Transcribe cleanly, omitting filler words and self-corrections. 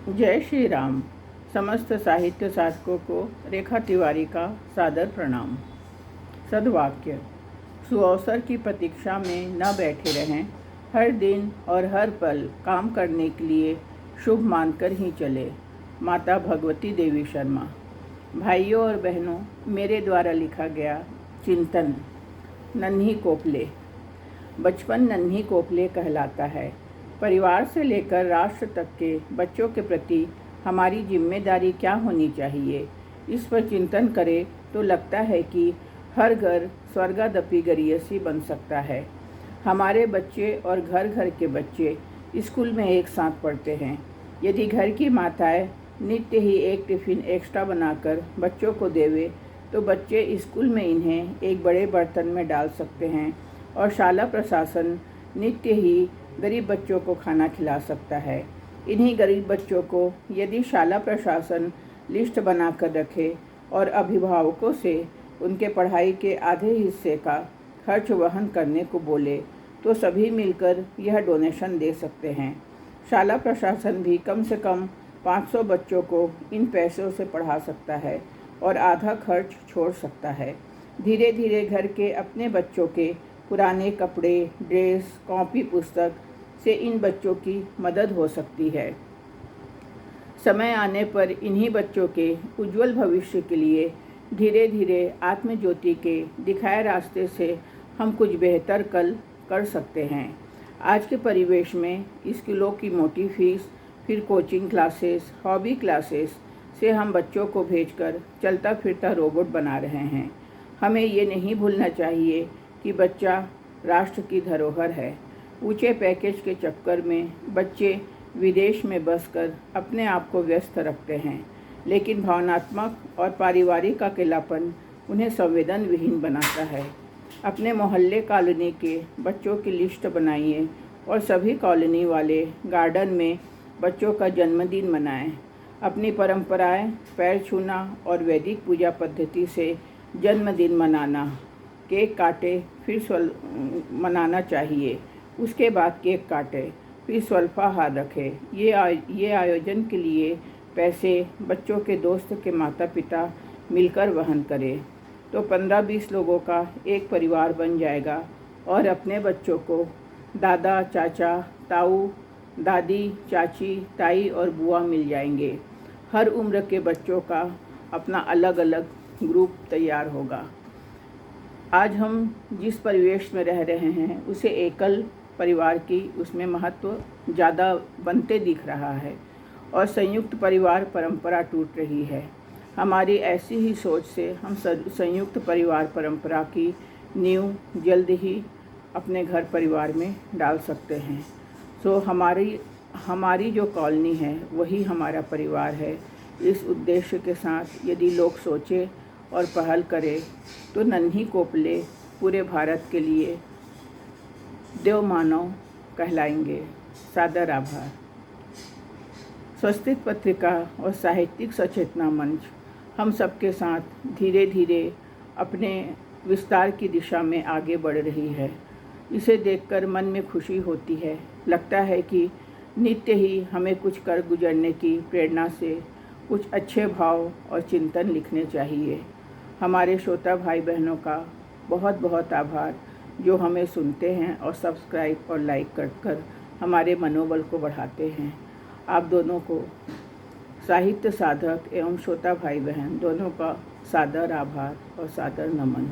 जय श्री राम। समस्त साहित्य साधकों को रेखा तिवारी का सादर प्रणाम। सद्वाक्य। सुअवसर की प्रतीक्षा में न बैठे रहें, हर दिन और हर पल काम करने के लिए शुभ मानकर ही चले। माता भगवती देवी शर्मा। भाइयों और बहनों, मेरे द्वारा लिखा गया चिंतन। नन्ही कोपले। बचपन नन्ही कोपले कहलाता है। परिवार से लेकर राष्ट्र तक के बच्चों के प्रति हमारी जिम्मेदारी क्या होनी चाहिए, इस पर चिंतन करें तो लगता है कि हर घर स्वर्गादपि गरीयसी बन सकता है। हमारे बच्चे और घर घर के बच्चे स्कूल में एक साथ पढ़ते हैं। यदि घर की माताएं नित्य ही एक टिफ़िन एक्स्ट्रा बनाकर बच्चों को देवे तो बच्चे स्कूल में इन्हें एक बड़े बर्तन में डाल सकते हैं और शाला प्रशासन नित्य ही गरीब बच्चों को खाना खिला सकता है। इन्हीं गरीब बच्चों को यदि शाला प्रशासन लिस्ट बनाकर रखे और अभिभावकों से उनके पढ़ाई के आधे हिस्से का खर्च वहन करने को बोले तो सभी मिलकर यह डोनेशन दे सकते हैं। शाला प्रशासन भी कम से कम 500 बच्चों को इन पैसों से पढ़ा सकता है और आधा खर्च छोड़ सकता है। धीरे धीरे घर के अपने बच्चों के पुराने कपड़े, ड्रेस, कॉपी, पुस्तक से इन बच्चों की मदद हो सकती है। समय आने पर इन्हीं बच्चों के उज्जवल भविष्य के लिए धीरे धीरे आत्मज्योति के दिखाए रास्ते से हम कुछ बेहतर कल कर सकते हैं। आज के परिवेश में स्कूलों की मोटी फीस, फिर कोचिंग क्लासेस, हॉबी क्लासेस से हम बच्चों को भेजकर चलता फिरता रोबोट बना रहे हैं। हमें ये नहीं भूलना चाहिए कि बच्चा राष्ट्र की धरोहर है। ऊंचे पैकेज के चक्कर में बच्चे विदेश में बसकर अपने आप को व्यस्त रखते हैं, लेकिन भावनात्मक और पारिवारिक अकेलापन उन्हें संवेदन विहीन बनाता है। अपने मोहल्ले कॉलोनी के बच्चों की लिस्ट बनाइए और सभी कॉलोनी वाले गार्डन में बच्चों का जन्मदिन मनाएं। अपनी परंपराएं, पैर छूना और वैदिक पूजा पद्धति से जन्मदिन मनाना, केक काटे फिर मनाना चाहिए। उसके बाद केक काटे फिर स्वल्पाहार रखें। ये आयोजन के लिए पैसे बच्चों के दोस्त के माता पिता मिलकर वहन करें तो 15-20 लोगों का एक परिवार बन जाएगा और अपने बच्चों को दादा, चाचा, ताऊ, दादी, चाची, ताई और बुआ मिल जाएंगे। हर उम्र के बच्चों का अपना अलग अलग ग्रुप तैयार होगा। आज हम जिस परिवेश में रह रहे हैं उसे एकल परिवार की उसमें महत्व ज़्यादा बनते दिख रहा है और संयुक्त परिवार परंपरा टूट रही है। हमारी ऐसी ही सोच से हम संयुक्त परिवार परंपरा की नींव जल्द ही अपने घर परिवार में डाल सकते हैं। सो हमारी जो कॉलोनी है वही हमारा परिवार है। इस उद्देश्य के साथ यदि लोग सोचें और पहल करें तो नन्ही कोपले पूरे भारत के लिए देव मानव कहलाएंगे। सादर आभार। स्वस्तिक पत्रिका और साहित्यिक सचेतना मंच हम सबके साथ धीरे धीरे अपने विस्तार की दिशा में आगे बढ़ रही है। इसे देखकर मन में खुशी होती है। लगता है कि नित्य ही हमें कुछ कर गुजरने की प्रेरणा से कुछ अच्छे भाव और चिंतन लिखने चाहिए। हमारे श्रोता भाई बहनों का बहुत बहुत आभार जो हमें सुनते हैं और सब्सक्राइब और लाइक कर हमारे मनोबल को बढ़ाते हैं। आप दोनों को, साहित्य साधक एवं श्रोता भाई बहन दोनों का सादर आभार और सादर नमन।